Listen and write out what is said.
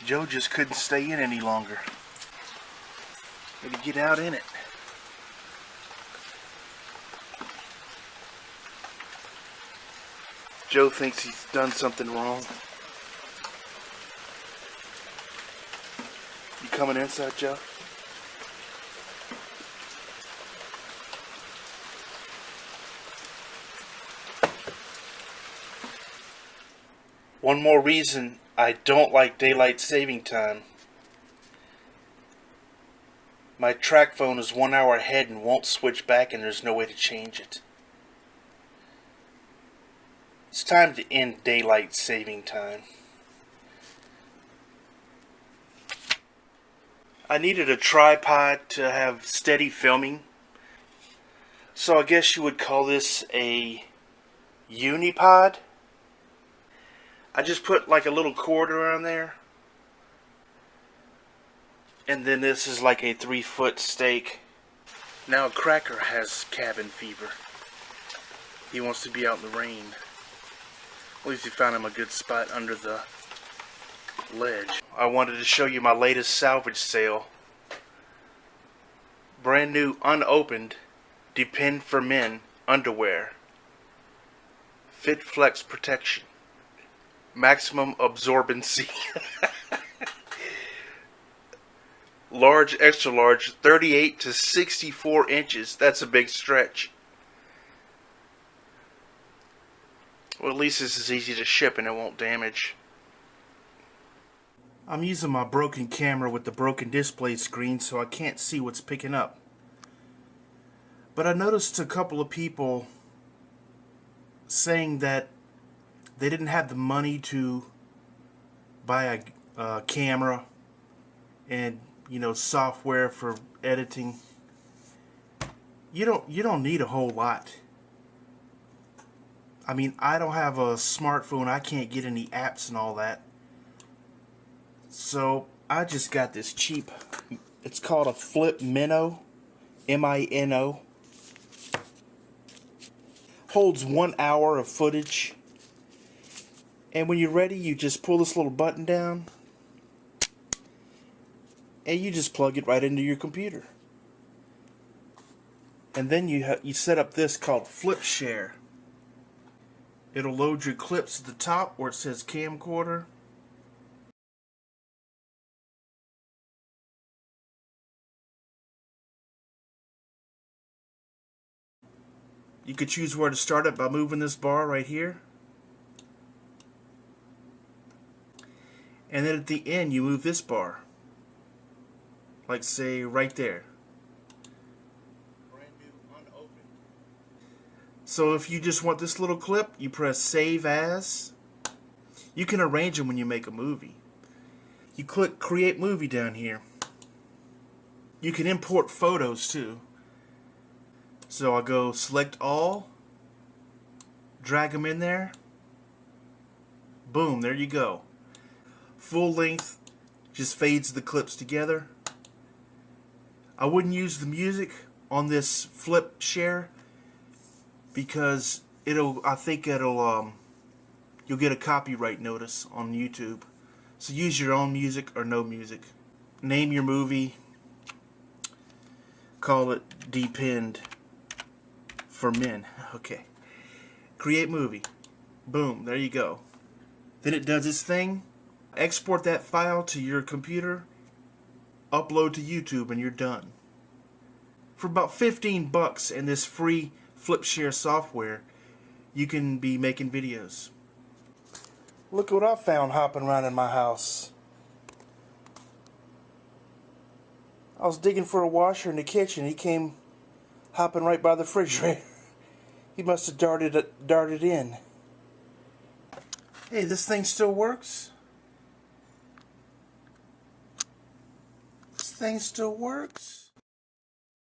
Joe just couldn't stay in any longer. Had to get out in it. Joe thinks he's done something wrong. You coming inside, Joe? One more reason I don't like daylight saving time. My track phone is 1 hour ahead and won't switch back, and there's no way to change it. It's time to end daylight saving time. I needed a tripod to have steady filming. So I guess you would call this a unipod. I just put like a little cord around there. And then this is like a 3-foot stake. Now Cracker has cabin fever. He wants to be out in the rain. At least he found him a good spot under the ledge. I wanted to show you my latest salvage sale. Brand new unopened Depend for Men underwear. Fit Flex protection. Maximum absorbency. Large, extra large, 38 to 64 inches. That's a big stretch. Well, at least this is easy to ship and it won't damage. I'm using my broken camera with the broken display screen, so I can't see what's picking up. But I noticed a couple of people saying that they didn't have the money to buy a camera and, you know, software for editing. You don't need a whole lot. I mean, I don't have a smartphone. I can't get any apps and all that. So I just got this cheap. It's called a Flip Minnow, M-I-N-O. Holds 1 hour of footage. And when you're ready, you just pull this little button down. And you just plug it right into your computer. And then you set up this called flipshare. It'll load your clips at the top where it says camcorder. You could choose where to start it by moving this bar right here. And then at the end you move this bar. Like say right there. Brand new, unopened. So if you just want this little clip, you press Save As. You can arrange them when you make a movie. You click Create Movie down here. You can import photos too. So I'll go select all, drag them in there, boom, there you go. Full length, just fades the clips together. I wouldn't use the music on this flip share because I think you'll get a copyright notice on YouTube. So use your own music or no music. Name your movie, call it Depend for Men. Okay. Create movie. Boom, there you go. Then it does its thing. Export that file to your computer, upload to YouTube, and you're done. For about 15 bucks and this free flipshare software, you can be making videos. Look what I found hopping around in my house. I was digging for a washer in the kitchen. He came hopping right by the refrigerator. He must have darted in. Hey, this thing still works? This thing still works?